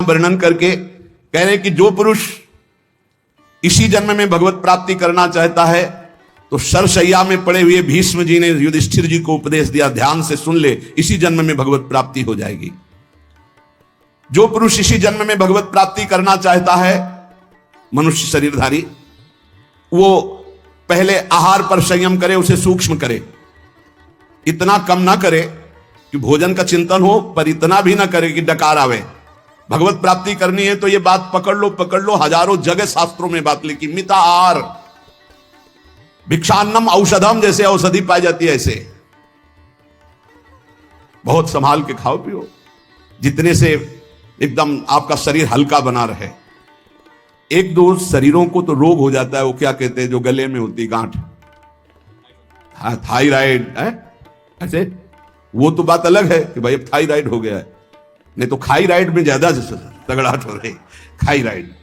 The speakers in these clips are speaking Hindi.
वर्णन करके कह रहे कि जो पुरुष इसी जन्म में भगवत प्राप्ति करना चाहता है तो सरशैया में पड़े हुए भीष्म जी ने युधिष्ठिर जी को उपदेश दिया, ध्यान से सुन ले, इसी जन्म में भगवत प्राप्ति हो जाएगी। जो पुरुष इसी जन्म में भगवत प्राप्ति करना चाहता है, मनुष्य शरीरधारी, वो पहले आहार पर संयम करे, उसे सूक्ष्म करे, इतना कम ना करे कि भोजन का चिंतन हो, पर इतना भी ना करे कि डकार आवे। भगवत प्राप्ति करनी है तो ये बात पकड़ लो, हजारों जगह शास्त्रों में बात लिखी, मिता आहार, भिक्षान्नम औषधम, जैसे औषधि पाई जाती है ऐसे बहुत संभाल के खाओ पियो, जितने से एकदम आपका शरीर हल्का बना रहे। एक दो शरीरों को तो रोग हो जाता है, वो क्या कहते हैं जो गले में होती गांठ, थायराइड है ऐसे, वो तो बात अलग है कि भाई अब थायराइड हो गया है, नहीं तो खाईराइड में ज्यादा तगड़ाहट हो रही, खाईराइड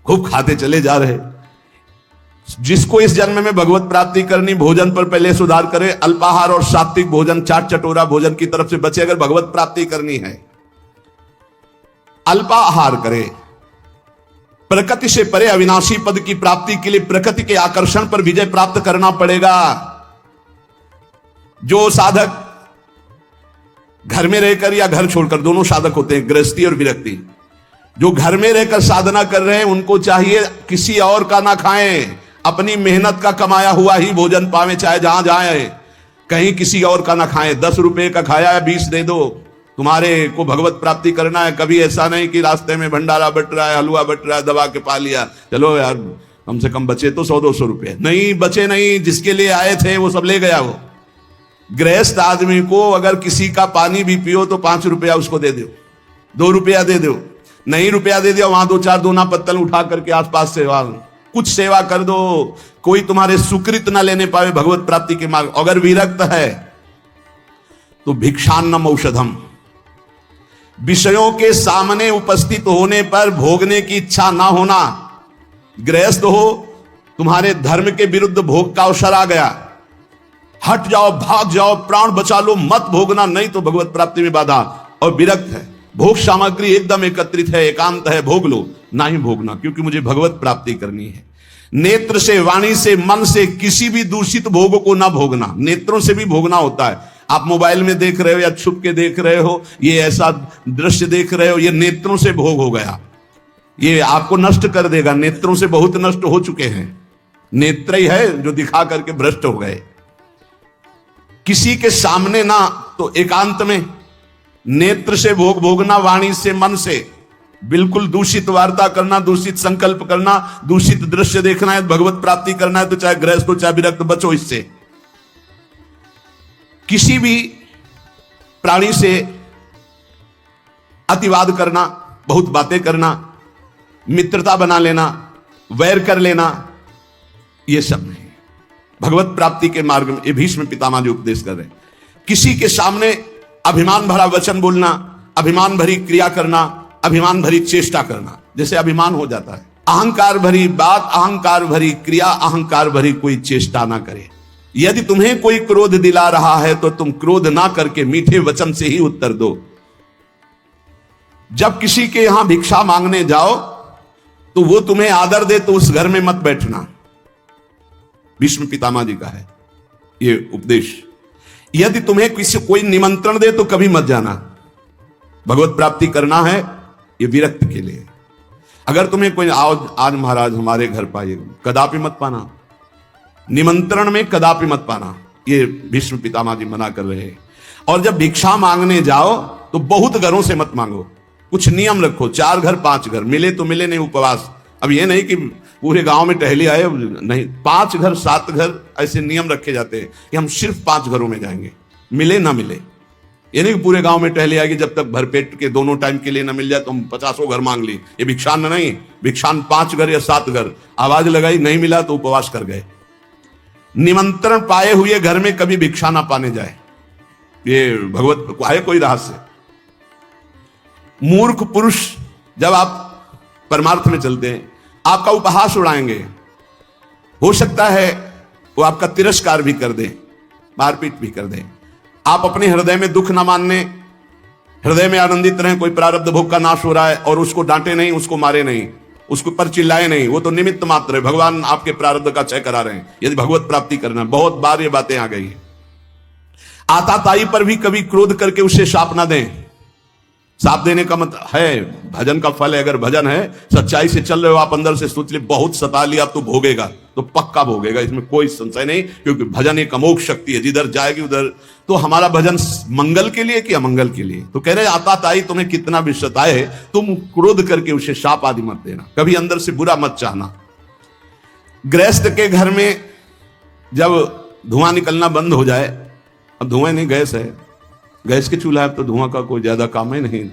खूब खाते चले जा रहे। जिसको इस जन्म में भगवत प्राप्ति करनी, भोजन पर पहले सुधार करे, अल्पाहार और सात्विक भोजन, चाट चटोरा भोजन की तरफ से बचे। अगर भगवत प्राप्ति करनी है, अल्पाहार करे, प्रकृति से परे अविनाशी पद की प्राप्ति के लिए प्रकृति के आकर्षण पर विजय प्राप्त करना पड़ेगा। जो साधक घर में रहकर या घर छोड़कर, दोनों साधक होते हैं, गृहस्थी और विरक्ति, जो घर में रहकर साधना कर रहे हैं उनको चाहिए किसी और का ना खाएं, अपनी मेहनत का कमाया हुआ ही भोजन पावे, चाहे जहां जाए, कहीं किसी और का ना खाएं। 10 रुपए का खाया है 20 दे दो, तुम्हारे को भगवत प्राप्ति करना है। कभी ऐसा नहीं कि रास्ते में भंडारा बट रहा है, हलवा बट रहा है, दबा के पा लिया, चलो यार कम से कम बचे तो 100-200 रुपए, नहीं बचे नहीं, जिसके लिए आए थे वो सब ले गया। वो गृहस्थ आदमी को अगर किसी का पानी भी पियो तो 5 रुपया उसको दे दो, 2 रुपया दे दो, नहीं रुपया दे दिया वहां 2-4 दोना पत्तल उठा करके आसपास से कुछ सेवा कर दो। कोई तुम्हारे सुकृत ना लेने पावे भगवत प्राप्ति के मार्ग। अगर विरक्त है तो भिक्षान्नम औषधम, विषयों के सामने उपस्थित होने पर भोगने की इच्छा ना होना। गृहस्थ हो, तुम्हारे धर्म के विरुद्ध भोग का अवसर आ गया, हट जाओ, भाग जाओ, प्राण बचा लो, मत भोगना, नहीं तो भगवत प्राप्ति में बाधा। और विरक्त है, भोग सामग्री एकदम एकत्रित है, एकांत है, भोग लो, ना ही भोगना, क्योंकि मुझे भगवत प्राप्ति करनी है। नेत्र से, वाणी से, मन से किसी भी दूषित भोग को ना भोगना। नेत्रों से भी भोगना होता है। आप मोबाइल में देख रहे हो या छुप के देख रहे हो, ये ऐसा दृश्य देख रहे हो, ये नेत्रों से भोग हो गया, ये आपको नष्ट कर देगा। नेत्रों से बहुत नष्ट हो चुके हैं, नेत्र ही है जो दिखा करके भ्रष्ट हो गए। किसी के सामने ना, तो एकांत में नेत्र से भोग भोगना, वाणी से, मन से बिल्कुल दूषित वार्ता करना, दूषित संकल्प करना, दूषित दृश्य देखना है, भगवत प्राप्ति करना है तो चाहे गृहस्थ हो चाहे विरक्त, बचो इससे। किसी भी प्राणी से अतिवाद करना, बहुत बातें करना, मित्रता बना लेना, वैर कर लेना, यह सब नहीं। भगवत प्राप्ति के मार्ग में ये भीष्म पितामह जी उपदेश कर रहे हैं। किसी के सामने अभिमान भरा वचन बोलना, अभिमान भरी क्रिया करना, अभिमान भरी चेष्टा करना, जैसे अभिमान हो जाता है। अहंकार भरी बात, अहंकार भरी क्रिया, अहंकार भरी कोई चेष्टा ना करे। यदि तुम्हें कोई क्रोध दिला रहा है तो तुम क्रोध ना करके मीठे वचन से ही उत्तर दो। जब किसी के यहां भिक्षा मांगने जाओ तो वो तुम्हें आदर दे तो उस घर में मत बैठना। भीष्म पितामह जी का है ये उपदेश। यदि तुम्हें किसी कोई निमंत्रण दे तो कभी मत जाना। भगवत प्राप्ति करना है ये विरक्त के लिए। अगर तुम्हें कोई आओ आज महाराज हमारे घर पाइए, कदापि मत पाना। निमंत्रण में कदापि मत पाना, ये भीष्म पितामह जी मना कर रहे हैं। और जब भिक्षा मांगने जाओ तो बहुत घरों से मत मांगो, कुछ नियम रखो। 4 घर 5 घर, मिले तो मिले, नहीं उपवास। अब ये नहीं कि पूरे गांव में टहली आए, नहीं, 5 घर 7 घर ऐसे नियम रखे जाते हैं कि हम सिर्फ 5 घरों में जाएंगे, मिले ना मिले। ये नहीं कि पूरे गांव में टहली आएगी, जब तक भरपेट के दोनों टाइम के लिए ना मिल जाए तो हम 50 घर मांग ली। ये भिक्षान नहीं, भिक्षान 5 घर या 7 घर। आवाज लगाई, नहीं मिला तो उपवास कर गए। निमंत्रण पाए हुए घर में कभी भिक्षा ना पाने जाए, ये भगवत है कोई रहस्य। मूर्ख पुरुष जब आप परमार्थ में चलते हैं, आपका उपहास उड़ाएंगे। हो सकता है वो आपका तिरस्कार भी कर दें, मारपीट भी कर दें। आप अपने हृदय में दुख ना मानने, हृदय में आनंदित रहें, कोई प्रारब्ध भोग का नाश हो रहा है और उसको डांटे नहीं, उसको मारे नहीं, उसको पर चिल्लाए नहीं, वो तो निमित्त मात्र है। भगवान आपके प्रारब्ध का क्षय करा रहे हैं यदि भगवत प्राप्ति करना। बहुत बार ये बातें आ गई है। आताताई पर भी कभी क्रोध करके उसे शाप ना दें। साप देने का मतलब है भजन का फल है। अगर भजन है, सच्चाई से चल रहे हो आप, अंदर से सोच ले बहुत सता लिया तो भोगेगा, तो पक्का भोगेगा, इसमें कोई संशय नहीं, क्योंकि भजन एक अमोघ शक्ति है, जिधर जाएगी उधर। तो हमारा भजन मंगल के लिए कि अमंगल के लिए? तो कह रहे आताताई तुम्हें कितना भी सताए, तुम क्रोध करके उसे शाप आदि मत देना, कभी अंदर से बुरा मत चाहना। गृहस्थ के घर में जब धुआं निकलना बंद हो जाए, अब धुआं नहीं, गैस है, गैस के चूल्हा है तो धुआं का कोई ज्यादा काम ही नहीं।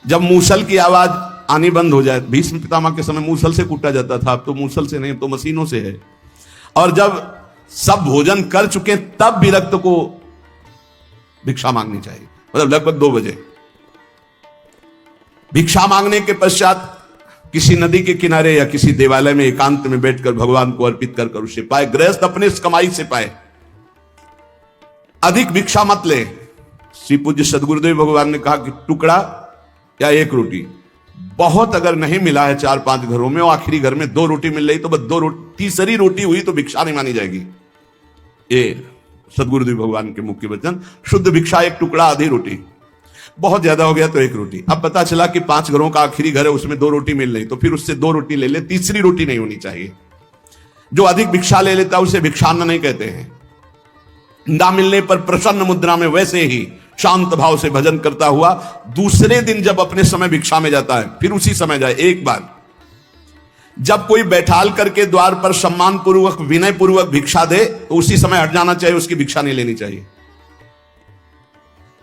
जब मूसल की आवाज आनी बंद हो जाए, भीष्म पितामह के समय मूसल से कूटा जाता था, अब तो मूसल से नहीं, अब तो मशीनों से है। और जब सब भोजन कर चुके तब विरक्त को भिक्षा मांगनी चाहिए, मतलब लगभग 2 बजे। भिक्षा मांगने के पश्चात किसी नदी के किनारे या किसी देवालय में एकांत में बैठकर भगवान को अर्पित कर उसे पाए। गृहस्थ अपने कमाई से पाए, अधिक भिक्षा मत ले। श्री पूज्य सदगुरुदेव भगवान ने कहा कि टुकड़ा या 1 रोटी, बहुत अगर नहीं मिला है 4-5 घरों में और आखिरी घर में 2 रोटी मिल रही तो बस 2 रोटी, तीसरी रोटी हुई तो भिक्षा नहीं मानी जाएगी। ये सदगुरुदेव भगवान के मुख्य वचन। शुद्ध भिक्षा 1 टुकड़ा, आधी रोटी, बहुत ज्यादा हो गया तो 1 रोटी। अब पता चला कि 5 घरों का आखिरी घर है, उसमें 2 रोटी मिल रही, तो फिर उससे 2 रोटी ले ले, तीसरी रोटी नहीं होनी चाहिए। जो अधिक भिक्षा ले लेता है उसे भिक्षान्न नहीं कहते हैं। ना मिलने पर प्रसन्न मुद्रा में वैसे ही शांत भाव से भजन करता हुआ दूसरे दिन जब अपने समय भिक्षा में जाता है, फिर उसी समय जाए। एक बार जब कोई बैठाल करके द्वार पर सम्मान पूर्वक विनय पूर्वक भिक्षा दे तो उसी समय हट जाना चाहिए, उसकी भिक्षा नहीं लेनी चाहिए।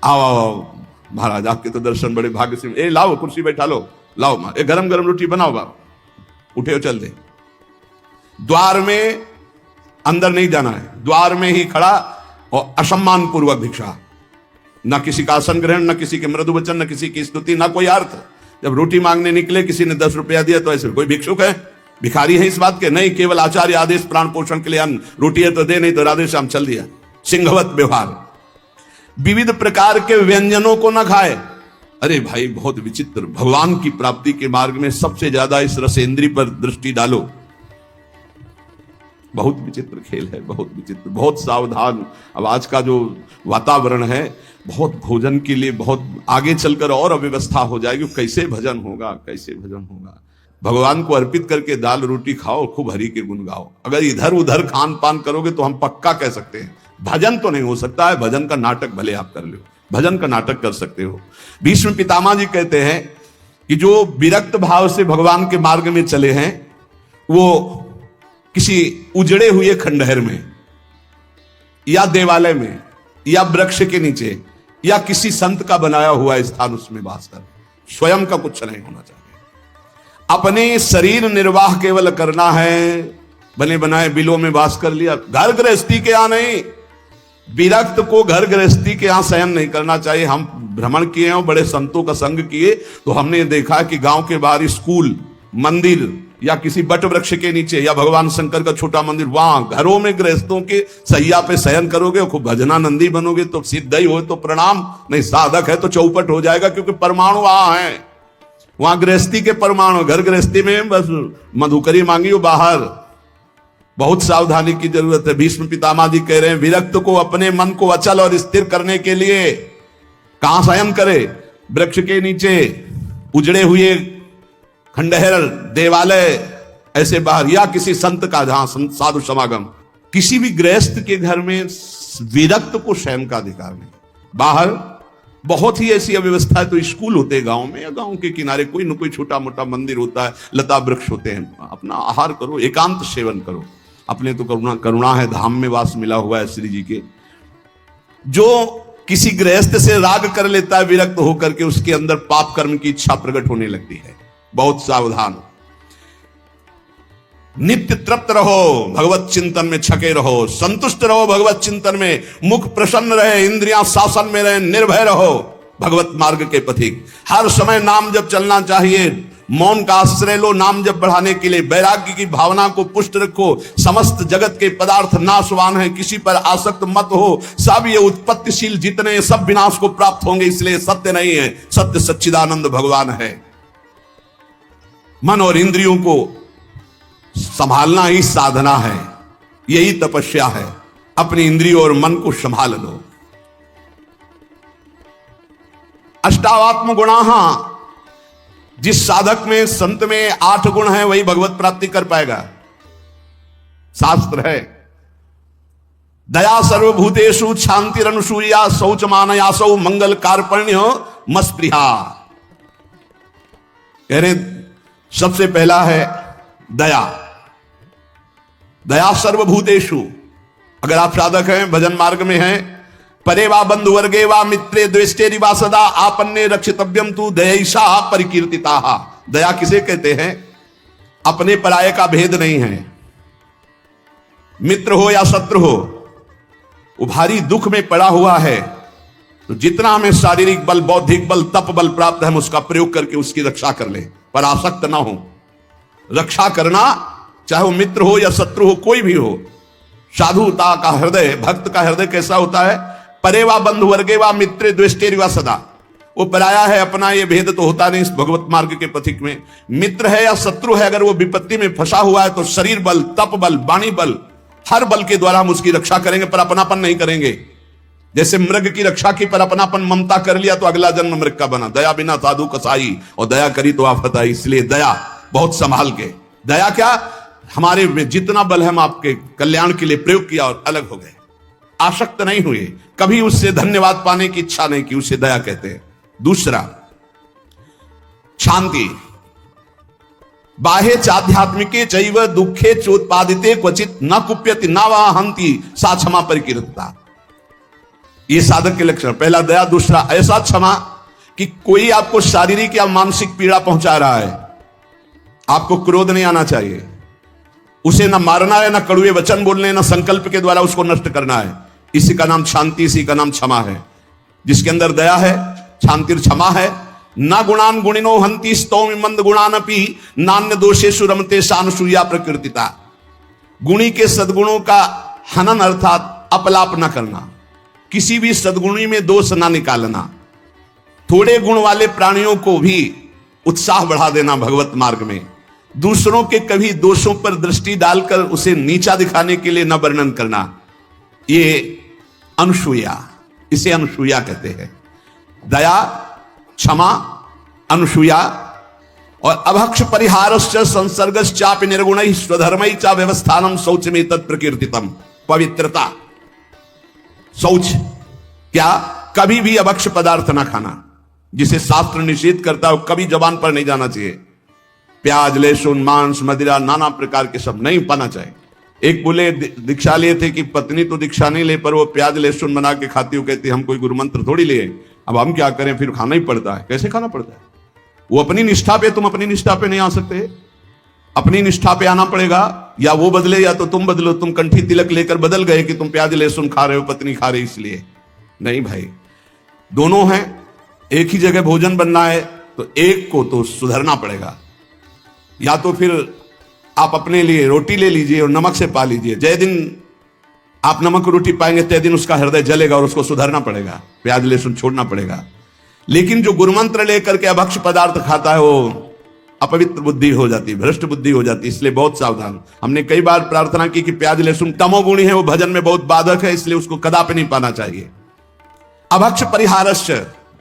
आओ आओ महाराज, आपके तो दर्शन बड़े भाग्य से। ए लाओ कुर्सी बैठा लो, लाओ मां, गरम गरम रोटी बनाओ बाप, उठे हो चल दे। द्वार में अंदर नहीं जाना है, द्वार में ही खड़ा और असम्मान पूर्वक भिक्षा, ना किसी का आसन ग्रहण, ना किसी के मृदु वचन, ना किसी की स्तुति, ना कोई अर्थ। जब रोटी मांगने निकले किसी ने 10 रुपया दिया तो ऐसे कोई भिक्षुक है, भिखारी है इस बात के? नहीं, केवल आचार्य आदेश प्राण पोषण के लिए अन्न, रोटी है तो दे, नहीं तो राधे श्याम चल दिया। सिंहवत व्यवहार। विविध प्रकार के व्यंजनों को ना खाए। अरे भाई बहुत विचित्र। भगवान की प्राप्ति के मार्ग में सबसे ज्यादा इस रसेंद्री पर दृष्टि डालो। बहुत विचित्र खेल है, बहुत विचित्र, बहुत सावधान। अब आज का जो वातावरण है, बहुत भोजन के लिए बहुत आगे चलकर और अव्यवस्था हो जाएगी। कैसे भजन होगा, कैसे भजन होगा? भगवान को अर्पित करके दाल रोटी खाओ, खूब हरि के गुण गाओ। अगर इधर उधर खान पान करोगे तो हम पक्का कह सकते हैं भजन तो नहीं हो सकता है। भजन का नाटक भले आप कर लो, भजन का नाटक कर सकते हो। भीष्म पितामह जी कहते हैं कि जो विरक्त भाव से भगवान के मार्ग में चले हैं, वो किसी उजड़े हुए खंडहर में या देवालय में या वृक्ष के नीचे या किसी संत का बनाया हुआ स्थान, उसमें वास कर, स्वयं का कुछ नहीं होना चाहिए। अपने शरीर निर्वाह केवल करना है, बने बनाए बिलों में वास कर लिया। घर गृहस्थी के यहां नहीं, विरक्त को घर गृहस्थी के यहां शयन नहीं करना चाहिए। हम भ्रमण किए और बड़े संतों का संग किए तो हमने देखा कि गांव के बाहर स्कूल, मंदिर या किसी बट वृक्ष के नीचे या भगवान शंकर का छोटा मंदिर, वहां घरों में गृहस्थों के सैया पे शयन करोगे और खूब भजनानंदी बनोगे तो सिद्ध ही हो तो प्रणाम, नहीं साधक है तो चौपट हो जाएगा, क्योंकि परमाणु वहां है, वहां गृहस्थी के परमाणु। घर गृहस्थी में बस मधुकरी मांगी बाहर, बहुत सावधानी की जरूरत है। भीष्म पितामह जी कह रहे हैं विरक्त को अपने मन को अचल और स्थिर करने के लिए कहां शयन करे? वृक्ष के नीचे, उजड़े हुए खंडहर, देवालय, ऐसे बाहर, या किसी संत का जहां साधु समागम। किसी भी गृहस्थ के घर में विरक्त को शयन का अधिकार नहीं। बाहर बहुत ही ऐसी अव्यवस्था है तो स्कूल होते हैं गांव में, या गांव के किनारे कोई न कोई छोटा मोटा मंदिर होता है, लता वृक्ष होते हैं, अपना आहार करो, एकांत सेवन करो। अपने तो करुणा है, धाम में वास मिला हुआ है श्री जी के। जो किसी गृहस्थ से राग कर लेता है विरक्त होकर के, उसके अंदर पाप कर्म की इच्छा प्रकट होने लगती है। बहुत सावधान। नित्य तृप्त रहो, भगवत चिंतन में छके रहो, संतुष्ट रहो भगवत चिंतन में, मुख प्रसन्न रहे, इंद्रियां शासन में रहे, निर्भय रहो, भगवत मार्ग के पथिक। हर समय नाम जब चलना चाहिए, मौन का आश्रय लो नाम जब बढ़ाने के लिए, वैराग्य की भावना को पुष्ट रखो, समस्त जगत के पदार्थ नाशवान है, किसी पर आसक्त मत हो, सब ये उत्पत्तिशील जितने सब विनाश को प्राप्त होंगे, इसलिए सत्य नहीं है, सत्य सच्चिदानंद भगवान है। मन और इंद्रियों को संभालना ही साधना है, यही तपस्या है। अपनी इंद्रियों और मन को संभाल लो। अष्टावात्म गुणाः, जिस साधक में संत में 8 गुण है वही भगवत प्राप्ति कर पाएगा। शास्त्र है, दया सर्वभूतेषु, शांतिरनुसूया, शौच मानयासौ, मंगल कार्पण्य मस्पृहा। कह रहे सबसे पहला है दया। दया सर्वभूतेषु, अगर आप साधक हैं, भजन मार्ग में हैं, परे वा बंधु वर्गे वा मित्रे द्वेष्टे वा सदा आपन्ने रक्षितव्यम तु दयैषा परिकीर्तिता। दया किसे कहते हैं? अपने पराये का भेद नहीं है। मित्र हो या शत्रु हो, वो भारी दुख में पड़ा हुआ है, तो जितना हमें शारीरिक बल, बौद्धिक बल, तप बल प्राप्त है, हम उसका प्रयोग करके उसकी रक्षा कर ले, पर आसक्त ना हो। रक्षा करना, चाहे वो मित्र हो या शत्रु हो, कोई भी हो। साधुता का हृदय, भक्त का हृदय कैसा होता है? परे वा बंधु वर्गे वा मित्रे द्वेष्टे वा सदा। वो पराया है, अपना ये भेद तो होता नहीं इस भगवत मार्ग के पथिक में। मित्र है या शत्रु है, अगर वो विपत्ति में फंसा हुआ है तो शरीर बल, तप बल, वाणी बल, हर बल के द्वारा हम उसकी रक्षा करेंगे, पर अपनापन नहीं करेंगे। जैसे मृग की रक्षा की, पर अपनापन ममता कर लिया तो अगला जन्म मृग का बना। दया बिना साधु कसाई, और दया करी तो आफत आई। इसलिए दया बहुत संभाल के। दया क्या? हमारे में जितना बल है हम आपके कल्याण के लिए प्रयोग किया और अलग हो गए, आसक्त नहीं हुए, कभी उससे धन्यवाद पाने की इच्छा नहीं की, उसे दया कहते हैं। दूसरा शांति। बाह्य चाध्यात्मिके चैव दुखे चोत्पादिते क्वचित न कुप्यति न वा हंति सा क्षमा परिकीर्तता। ये साधक के लक्षण। पहला दया, दूसरा ऐसा क्षमा कि कोई आपको शारीरिक या मानसिक पीड़ा पहुंचा रहा है, आपको क्रोध नहीं आना चाहिए। उसे न मारना है, न कड़ुए वचन बोलने, न संकल्प के द्वारा उसको नष्ट करना है। इसी का नाम शांति, इसी का नाम क्षमा है। जिसके अंदर दया है, शांति क्षमा है। न गुणान गुणिनो हंति स्तौमि मंद गुणानपि नान्य दोषेषु रमते सानुसूया प्रकृतिता। गुणी के सद्गुणों का हनन अर्थात अपलाप न करना, किसी भी सद्गुणी में दोष ना निकालना, थोड़े गुण वाले प्राणियों को भी उत्साह बढ़ा देना भगवत मार्ग में, दूसरों के कभी दोषों पर दृष्टि डालकर उसे नीचा दिखाने के लिए न वर्णन करना, ये अनुसूया, इसे अनुसूया कहते हैं। दया, क्षमा, अनुसूया। और अभक्ष परिहारश्च संसर्गश्चापि निर्गुणैः स्वधर्मैः च व्यवस्थानम शौचमें तत्प्रकीर्तितम। पवित्रता, शौच क्या? कभी भी अभक्ष पदार्थ ना खाना, जिसे शास्त्र निषेध करता है, कभी जबान पर नहीं जाना चाहिए। प्याज, लहसुन, मांस, मदिरा, नाना प्रकार के सब नहीं पाना चाहिए। एक बोले दीक्षा लिए थे कि पत्नी तो दीक्षा नहीं ले, पर वो प्याज लहसुन बना के खाती हो, कहती हम कोई गुरु मंत्र थोड़ी लिए, अब हम क्या करें, फिर खाना ही पड़ता है। कैसे खाना पड़ता है? वो अपनी निष्ठा पे, तुम अपनी निष्ठा पे नहीं आ सकते। अपनी निष्ठा पे आना पड़ेगा, या वो बदले या तो तुम बदलो। तुम कंठी तिलक लेकर बदल गए कि तुम प्याज लहसुन खा रहे हो, पत्नी खा रही, इसलिए नहीं भाई। दोनों हैं, एक ही जगह भोजन बनना है तो एक को तो सुधरना पड़ेगा। या तो फिर आप अपने लिए रोटी ले लीजिए और नमक से पा लीजिए। जय दिन आप नमक रोटी पाएंगे तय दिन उसका हृदय जलेगा और उसको सुधरना पड़ेगा, प्याज लहसुन छोड़ना पड़ेगा। लेकिन जो गुरुमंत्र लेकर के अभक्ष पदार्थ खाता है वो अपवित्र बुद्धि हो जाती है, भ्रष्ट बुद्धि हो जाती है। इसलिए बहुत सावधान। हमने कई बार प्रार्थना की कि प्याज लहसुन तमोगुणी है, वो भजन में बहुत बाधक है, इसलिए उसको कदापि नहीं पाना चाहिए। अभक्ष परिहारश्च,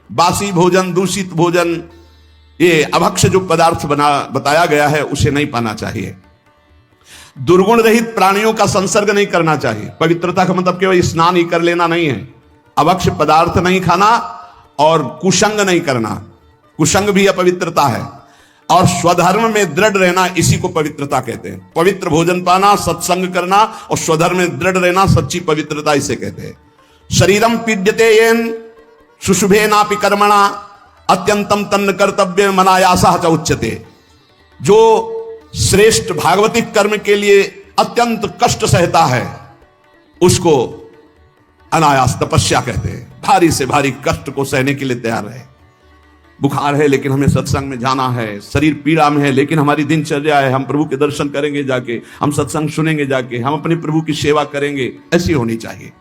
बासी भोजन, दूषित भोजन, ये अभक्ष जो पदार्थ बताया गया है उसे नहीं पाना चाहिए। दुर्गुण रहित प्राणियों का संसर्ग नहीं करना चाहिए। पवित्रता का मतलब केवल स्नान ही कर लेना नहीं है। अभक्ष पदार्थ नहीं खाना और कुसंग नहीं करना, कुसंग भी अपवित्रता है। और स्वधर्म में दृढ़ रहना, इसी को पवित्रता कहते हैं। पवित्र भोजन पाना, सत्संग करना और स्वधर्म में दृढ़ रहना, सच्ची पवित्रता इसे कहते हैं। शरीरम पीड्यते येन शुशुभे नापि कर्मणा अत्यंतम तन्न कर्तव्य मनायासा च उच्यते। जो श्रेष्ठ भागवतिक कर्म के लिए अत्यंत कष्ट सहता है उसको अनायास तपस्या कहते हैं। भारी से भारी कष्ट को सहने के लिए तैयार है। बुखार है लेकिन हमें सत्संग में जाना है, शरीर पीड़ा में है लेकिन हमारी दिनचर्या है, हम प्रभु के दर्शन करेंगे जाके, हम सत्संग सुनेंगे जाके, हम अपने प्रभु की सेवा करेंगे, ऐसी होनी चाहिए।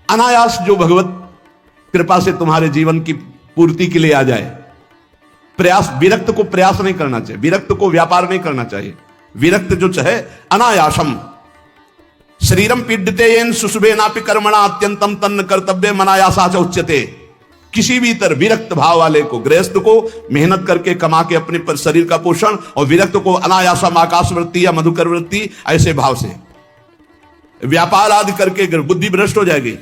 अनायास जो भगवत कृपा से तुम्हारे जीवन की पूर्ति के लिए आ जाए, प्रयास, विरक्त को प्रयास नहीं करना चाहिए, विरक्त को व्यापार नहीं करना चाहिए। विरक्त जो चाहे अनायासम शरीरम पीड़िते येन सुशुभे नापि कर्मणा अत्यंतम तन्न कर्तव्य मनायासा च उच्यते। किसी भी तरह विरक्त भाव वाले को, गृहस्थ को मेहनत करके कमा के अपने पर शरीर का पोषण, और विरक्त को अनायासम आकाश वृत्ति या मधुकर वृत्ति ऐसे भाव से व्यापार आदि करके बुद्धि भ्रष्ट हो जाएगी,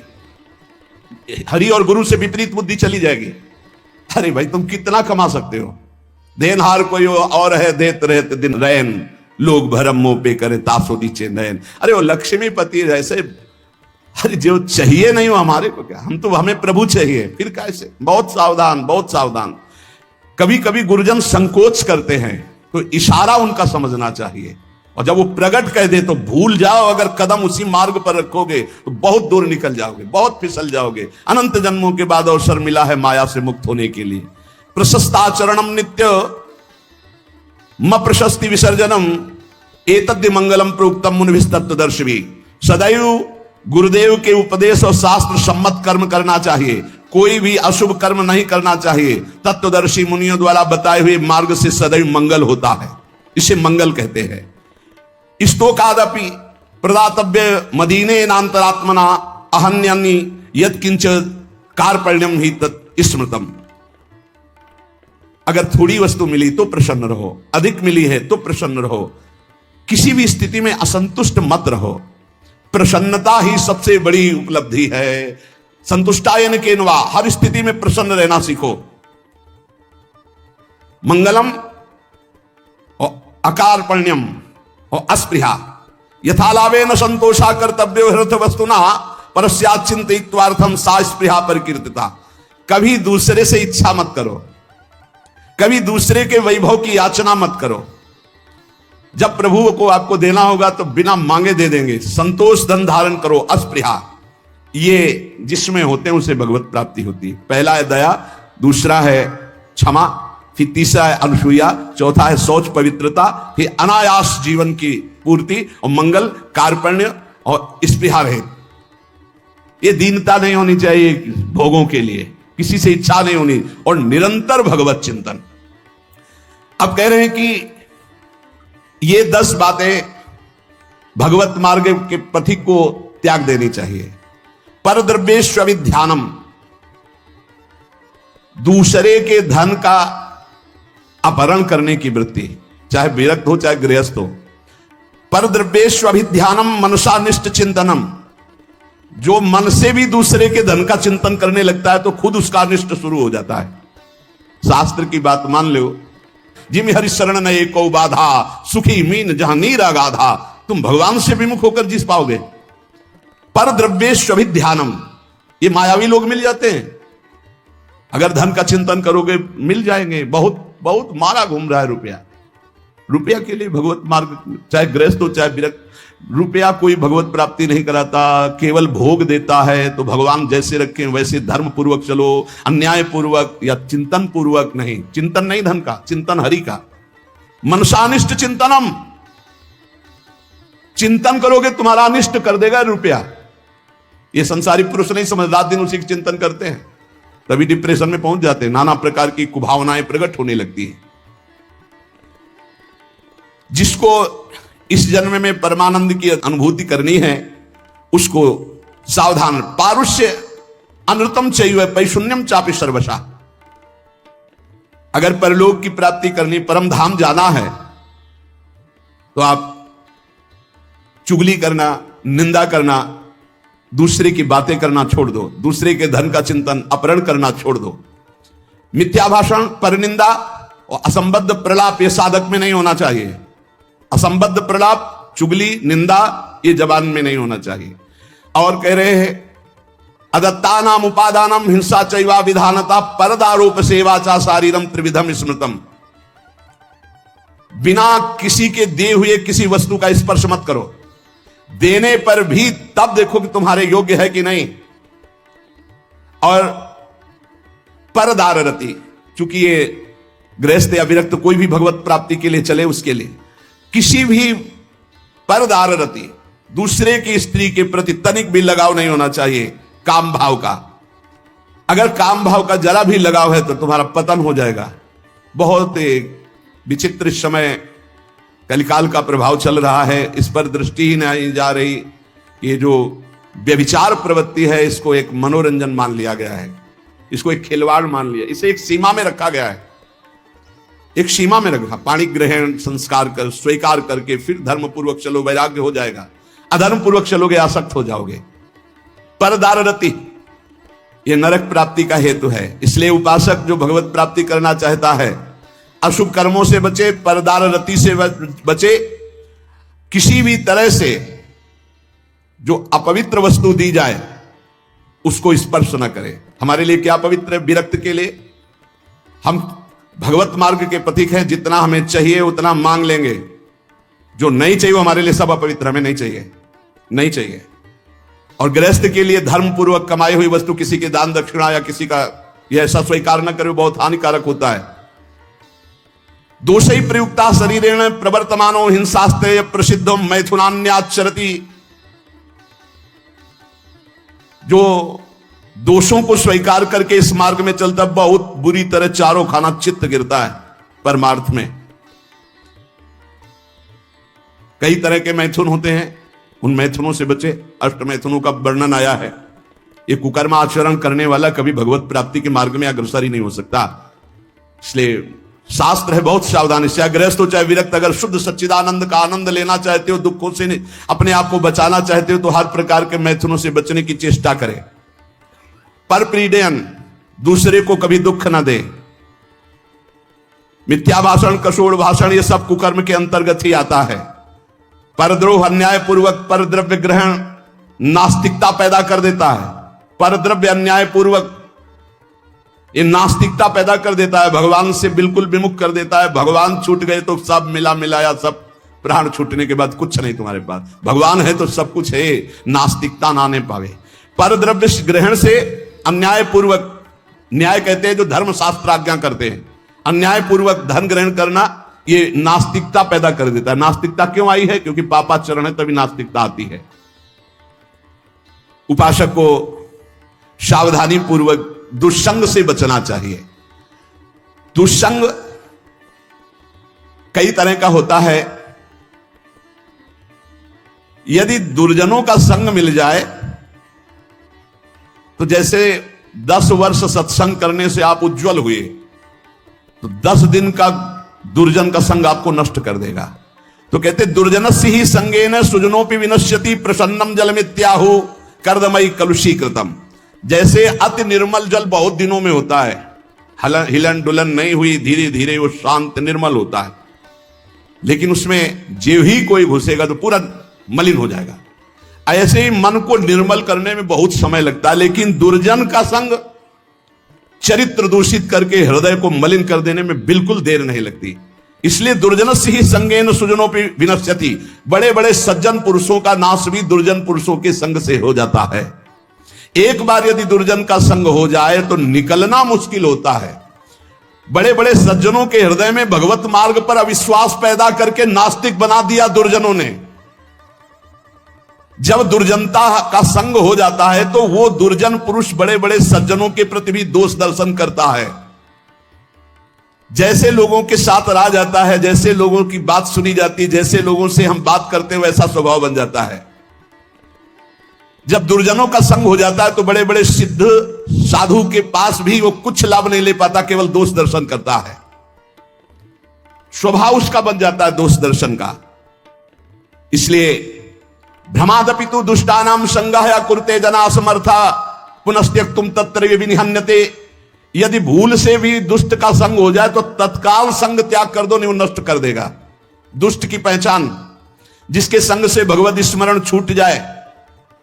हरि और गुरु से विपरीत बुद्धि चली जाएगी। अरे भाई तुम कितना कमा सकते हो, देनहार कोई और है देत रहते दिन रैन, लोग भरम मोह पे करे तासो नीचे नयन। अरे वो लक्ष्मीपति जैसे, अरे जो चाहिए नहीं हो हमारे को क्या, हम तो, हमें प्रभु चाहिए, फिर कैसे। बहुत सावधान, बहुत सावधान। कभी कभी गुरुजन संकोच करते हैं तो इशारा उनका समझना चाहिए, और जब वो प्रकट कह दे तो भूल जाओ। अगर कदम उसी मार्ग पर रखोगे तो बहुत दूर निकल जाओगे, बहुत फिसल जाओगे। अनंत जन्मों के बाद अवसर मिला है माया से मुक्त होने के लिए। प्रशस्ताचरणम नित्य म प्रशस्ति विसर्जनम एतद्य मंगलम प्रोक्तम मुनिभिस्तत्वदर्शिभी। सदैव गुरुदेव के उपदेश और शास्त्र सम्मत कर्म करना चाहिए, कोई भी अशुभ कर्म नहीं करना चाहिए। तत्वदर्शी मुनियों द्वारा बताए हुए मार्ग से सदैव मंगल होता है, इसे मंगल कहते हैं। स्तोकादपि प्रदातव्य मदीने नान्तरात्मना अहन्यानि यत्किंच कार्पण्यम ही तत् स्मृतम। अगर थोड़ी वस्तु मिली तो प्रसन्न रहो, अधिक मिली है तो प्रसन्न रहो, किसी भी स्थिति में असंतुष्ट मत रहो। प्रसन्नता ही सबसे बड़ी उपलब्धि है। संतुष्टायन केनवा, हर स्थिति में प्रसन्न रहना सीखो। मंगलम और अकारपण्यम और अस्पृहा यथालाभे न संतोषा कर्तव्यो हृत वस्तुना परस्याचिंतित्वार्थम सा स्पृहा परिकीर्तिता। कभी दूसरे से इच्छा मत करो, कभी दूसरे के वैभव की याचना मत करो। जब प्रभु को आपको देना होगा तो बिना मांगे दे देंगे। संतोष धन धारण करो, अस्पृहा। ये जिसमें होते हैं उसे भगवत प्राप्ति होती है। पहला है दया, दूसरा है क्षमा, फिर तीसरा है अनुसूया, चौथा है शौच पवित्रता, फिर अनायास जीवन की पूर्ति, और मंगल कार्पण्य और स्पृहा रहे। ये दीनता नहीं होनी चाहिए भोगों के लिए, किसी से इच्छा नहीं होनी, और निरंतर भगवत चिंतन। अब कह रहे हैं कि ये 10 बातें भगवत मार्ग के पथिक को त्याग देनी चाहिए। परद्रव्येष्वभिध्यानम, दूसरे के धन का अपहरण करने की वृत्ति, चाहे विरक्त हो चाहे गृहस्थ हो। परद्रव्येष्वभिध्यानम मनसानिष्ट चिंतनम, जो मन से भी दूसरे के धन का चिंतन करने लगता है तो खुद उसका अनिष्ट शुरू हो जाता है। शास्त्र की बात मान लो, जिम हरि शरण न एको बाधा, सुखी मीन जहां नीर अगाधा। तुम भगवान से विमुख होकर जीत पाओगे। पर द्रव्येष्वभिध्यानम, ये मायावी लोग मिल जाते हैं। अगर धन का चिंतन करोगे मिल जाएंगे। बहुत बहुत मारा घूम रहा है रुपया, रुपया के लिए भगवत मार्ग, चाहे गृहस्थ हो चाहे विरक्त। रुपया कोई भगवत प्राप्ति नहीं कराता, केवल भोग देता है। तो भगवान जैसे रखें वैसे धर्म पूर्वक चलो, अन्याय पूर्वक या चिंतन पूर्वक नहीं। चिंतन नहीं धन का, चिंतन हरि का। मनसानिष्ट चिंतनम, चिंतन करोगे तुम्हारा अनिष्ट कर देगा रुपया। ये संसारी पुरुष नहीं समझ, रात दिन उसी की चिंतन करते हैं, तभी डिप्रेशन में पहुंच जाते हैं। नाना प्रकार की कुभावनाएं प्रकट होने लगती है। जिसको इस जन्म में परमानंद की अनुभूति करनी है उसको सावधान। पारुष्य अनृतम चैव पैशून्यम चापि सर्वशा। अगर परलोक की प्राप्ति करनी, परम धाम जाना है तो आप चुगली करना, निंदा करना, दूसरे की बातें करना छोड़ दो। दूसरे के धन का चिंतन, अपहरण करना छोड़ दो। मिथ्या भाषण, परनिंदा और असंबद्ध प्रलाप ये साधक में नहीं होना चाहिए। असंबद्ध प्रलाप, चुगली, निंदा ये जबान में नहीं होना चाहिए। और कह रहे हैं अदत्तानाम उपादानम हिंसा चैवा विधानता परदारोप सेवा चा शारीरम त्रिविधम स्मृतम। बिना किसी के दिए हुए किसी वस्तु का स्पर्श मत करो। देने पर भी तब देखो कि तुम्हारे योग्य है कि नहीं। और परदार रति, चूंकि ये गृहस्थ या विरक्त कोई भी भगवत प्राप्ति के लिए चले, उसके लिए किसी भी परदार रति, दूसरे की स्त्री के प्रति तनिक भी लगाव नहीं होना चाहिए काम भाव का। अगर काम भाव का जरा भी लगाव है तो तुम्हारा पतन हो जाएगा। बहुत विचित्र समय कलिकाल का प्रभाव चल रहा है, इस पर दृष्टि ही नहीं जा रही। ये जो व्यभिचार प्रवृत्ति है, इसको एक मनोरंजन मान लिया गया है, इसको एक खिलवाड़ मान लिया, इसे एक सीमा में रखा गया है, एक सीमा में रखा। पाणी ग्रहण संस्कार कर स्वीकार करके फिर धर्म पूर्वक चलो, वैराग्य हो जाएगा। अधर्म पूर्वक चलोगे आसक्त हो जाओगे। परदार रति ये नरक प्राप्ति का हेतु है। इसलिए उपासक जो भगवत प्राप्ति करना चाहता है, अशुभ कर्मों से बचे, परदार रति से बचे, किसी भी तरह से जो अपवित्र वस्तु दी जाए उसको स्पर्श न करे। हमारे लिए क्या पवित्र है? विरक्त के लिए हम भगवत मार्ग के पथिक हैं, जितना हमें चाहिए उतना मांग लेंगे, जो नहीं चाहिए वो हमारे लिए सब अपवित्र, हमें नहीं चाहिए, नहीं चाहिए। और गृहस्थ के लिए धर्म पूर्वक कमाई हुई वस्तु किसी के दान दक्षिणा या किसी का यह ऐसा स्वीकार न करे, बहुत हानिकारक होता है। दोषै प्रयुक्ता शरीरेण प्रवर्तमानो हिंसास्ते प्रसिद्धो मैथुनान्याचरति, जो दोषों को स्वीकार करके इस मार्ग में चलता बहुत बुरी तरह चारों खाना चित्त गिरता है परमार्थ में। कई तरह के मैथुन होते हैं, उन मैथुनों से बचे। अष्ट मैथुनों का वर्णन आया है। ये कुकर्म आचरण करने वाला कभी भगवत प्राप्ति के मार्ग में अग्रसर ही नहीं हो सकता। इसलिए शास्त्र है बहुत सावधानी से। गृहस्थ हो चाहे विरक्त, अगर शुद्ध सच्चिदानंद का आनंद लेना चाहते हो, दुखों से अपने आप को बचाना चाहते हो, तो हर प्रकार के मैथुनों से बचने की चेष्टा करें। पर प्रीडयन, दूसरे को कभी दुख न दे। मिथ्या भाषण, कशोड़ भाषण, ये सब कुकर्म के अंतर्गत ही आता है। परद्रोह, अन्याय पूर्वक पर द्रव्य ग्रहण नास्तिकता पैदा कर देता है। पर द्रव्य अन्याय पूर्वक ये नास्तिकता पैदा कर देता है, भगवान से बिल्कुल विमुख कर देता है। भगवान छूट गए तो सब मिला मिलाया, सब प्राण छूटने के बाद कुछ नहीं तुम्हारे पास। भगवान है तो सब कुछ है, नास्तिकता ना आने पावे। पर द्रव्य ग्रहण से अन्याय पूर्वक, न्याय कहते हैं जो धर्म शास्त्र आज्ञा करते हैं, अन्याय पूर्वक धन ग्रहण करना, ये नास्तिकता पैदा कर देता है। नास्तिकता क्यों आई है? क्योंकि पापाचरण है, तभी नास्तिकता आती है। उपासक को सावधानी पूर्वक दुष्संग से बचना चाहिए। दुष्संग कई तरह का होता है। यदि दुर्जनों का संग मिल जाए तो जैसे 10 वर्ष सत्संग करने से आप उज्जवल हुए, तो 10 दिन का दुर्जन का संग आपको नष्ट कर देगा। तो कहते दुर्जनस्य ही संगेन सुजनोपि विनश्यति प्रसन्नम जलमित्याहु कर्दमयी कलुषीकृतम। जैसे अति निर्मल जल बहुत दिनों में होता है, हिलन डुलन नहीं हुई, धीरे धीरे वो शांत निर्मल होता है, लेकिन उसमें जो ही कोई घुसेगा तो पूरा मलिन हो जाएगा। ऐसे ही मन को निर्मल करने में बहुत समय लगता है, लेकिन दुर्जन का संग चरित्र दूषित करके हृदय को मलिन कर देने में बिल्कुल देर नहीं लगती। इसलिए दुर्जनस्य ही संगेन सुजनोपि विनश्यति, बड़े बड़े सज्जन पुरुषों का नाश भी दुर्जन पुरुषों के संग से हो जाता है। एक बार यदि दुर्जन का संग हो जाए तो निकलना मुश्किल होता है। बड़े बड़े सज्जनों के हृदय में भगवत मार्ग पर अविश्वास पैदा करके नास्तिक बना दिया दुर्जनों ने। जब दुर्जनता का संग हो जाता है तो वो दुर्जन पुरुष बड़े बड़े सज्जनों के प्रति भी दोष दर्शन करता है। जैसे लोगों के साथ रहा जाता है, जैसे लोगों की बात सुनी जाती है, जैसे लोगों से हम बात करते हैं, वैसा स्वभाव बन जाता है। जब दुर्जनों का संग हो जाता है तो बड़े बड़े सिद्ध साधु के पास भी वो कुछ लाभ नहीं ले पाता, केवल दोष दर्शन करता है। स्वभाव उसका बन जाता है दोष दर्शन का। इसलिए भ्रमादपि तु दुष्टानाम संगः कुरुते जना समर्था पुनस्त्यक्तुम तत्र विनिहन्यते। यदि भूल से भी दुष्ट का संग हो जाए तो तत्काल संग त्याग कर दो, नहीं वो नष्ट कर देगा। दुष्ट की पहचान, जिसके संग से भगवत स्मरण छूट जाए,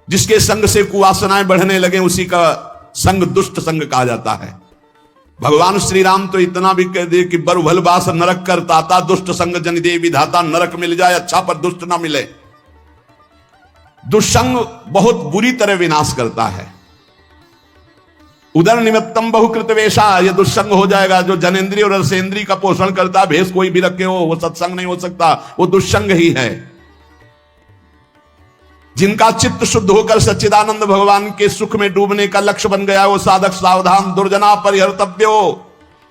जिसके संग से कुवासनाएं बढ़ने लगे, उसी का संग दुष्ट संग कहा जाता है। भगवान श्री राम तो इतना भी कह दे कि बर भलबास नरक कर ताता, दुष्ट संग जन दे विधाता। नरक मिल जाए अच्छा, पर दुष्ट ना मिले। दुष्संग बहुत बुरी तरह विनाश करता है। उदर निमित्तम बहुकृत वेशा, ये दुष्संग हो जाएगा। जो जनेन्द्रिय और रसेंद्रिय का पोषण करता है, भेष कोई भी रखे हो, वो सत्संग नहीं हो सकता, वो दुष्संग ही है। जिनका चित्त शुद्ध होकर सच्चिदानंद भगवान के सुख में डूबने का लक्ष्य बन गया, वो साधक सावधान। दुर्जना परिहर्तव्यो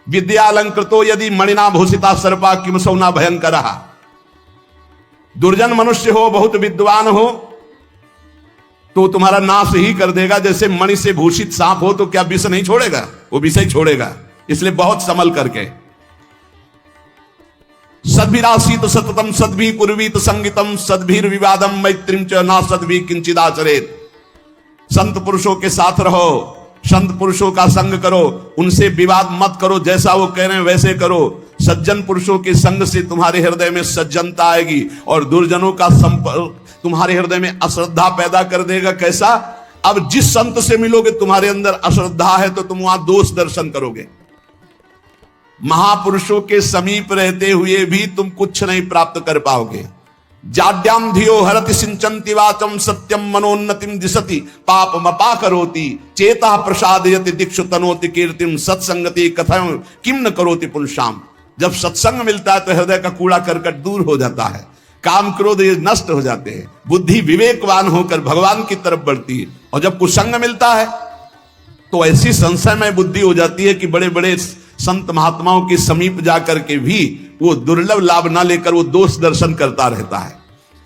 विद्यालंकृतो यदि मणिना भूषिता सर्पा किम सौना भयंकर। दुर्जन मनुष्य हो, बहुत विद्वान हो, तो तुम्हारा नाश ही कर देगा। जैसे मणि से भूषित सांप हो तो क्या विष नहीं छोड़ेगा, वो विष ही छोड़ेगा। इसलिए बहुत संभल करके। सद्भिरासीत सततम सद्भि कुर्वीत संगीतम सद्भिर विवादम मैत्रीम च ना सद्भि किंचिदाचरेत। संत पुरुषों के साथ रहो, संत पुरुषों का संग करो, उनसे विवाद मत करो, जैसा वो कह रहे हैं वैसे करो। सज्जन पुरुषों के संग से तुम्हारे हृदय में सज्जनता आएगी, और दुर्जनों का संपर्क तुम्हारे हृदय में अश्रद्धा पैदा कर देगा। कैसा? अब जिस संत से मिलोगे तुम्हारे अंदर अश्रद्धा है तो तुम वहां दोष दर्शन करोगे। महापुरुषों के समीप रहते हुए भी तुम कुछ नहीं प्राप्त कर पाओगे। जाड्याम धियो हरति सिंचन्ति वाचम सत्यम मनोन्नतिम दिशति पापम अपाकरोति चेता प्रसादयति दीक्षु तनोति कीर्तिम सत्संगति कथम किम न करोति पुंसाम। जब सत्संग मिलता है तो हृदय का कूड़ा करकट दूर हो जाता है, काम क्रोध ये नष्ट हो जाते हैं, बुद्धि विवेकवान होकर भगवान की तरफ बढ़ती है। और जब कुसंग मिलता है तो ऐसी संशयमय बुद्धि हो जाती है कि बड़े बड़े संत महात्माओं के समीप जाकर के भी वो दुर्लभ लाभ ना लेकर वो दोष दर्शन करता रहता है।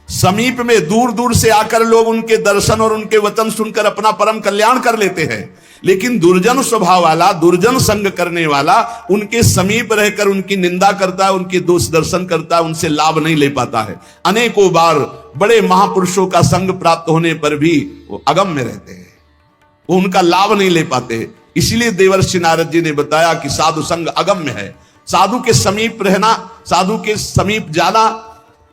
समीप में दूर दूर से आकर लोग उनके दर्शन और उनके वचन सुनकर अपना परम कल्याण कर लेते हैं, लेकिन दुर्जन स्वभाव वाला, दुर्जन संग करने वाला उनके समीप रहकर उनकी निंदा करता है, उनके दोष दर्शन करता है, उनसे लाभ नहीं ले पाता है। अनेकों बार बड़े महापुरुषों का संग प्राप्त होने पर भी वो अगम्य रहते हैं, वो उनका लाभ नहीं ले पाते। इसलिए देवर्षि नारद जी ने बताया कि साधु संग अगम्य है। साधु के समीप रहना, साधु के समीप जाना,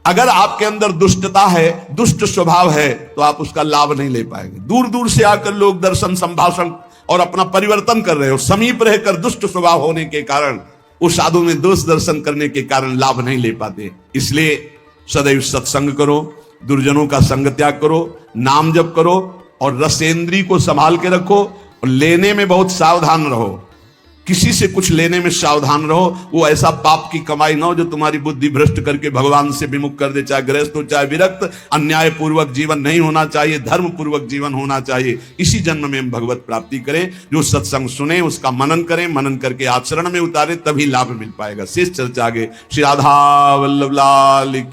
अगर आपके अंदर दुष्टता है, दुष्ट स्वभाव है, तो आप उसका लाभ नहीं ले पाएंगे। दूर दूर से आकर लोग दर्शन संभाषण और अपना परिवर्तन कर रहे हो, समीप रहकर दुष्ट स्वभाव होने के कारण, उस साधु में दोष दर्शन करने के कारण लाभ नहीं ले पाते। इसलिए सदैव सत्संग करो, दुर्जनों का संग त्याग करो, नाम जप करो और रसेंद्री को संभाल के रखो। और लेने में बहुत सावधान रहो, किसी से कुछ लेने में सावधान रहो। वो ऐसा पाप की कमाई ना हो जो तुम्हारी बुद्धि भ्रष्ट करके भगवान से विमुख कर दे। चाहे गृहस्थ हो चाहे विरक्त, अन्याय पूर्वक जीवन नहीं होना चाहिए, धर्म पूर्वक जीवन होना चाहिए। इसी जन्म में हम भगवत प्राप्ति करें। जो सत्संग सुने उसका मनन करें, मनन करके आचरण में उतारे, तभी लाभ मिल पाएगा। शेष चर्चा आगे। श्री राधा वल्लभ लाल की।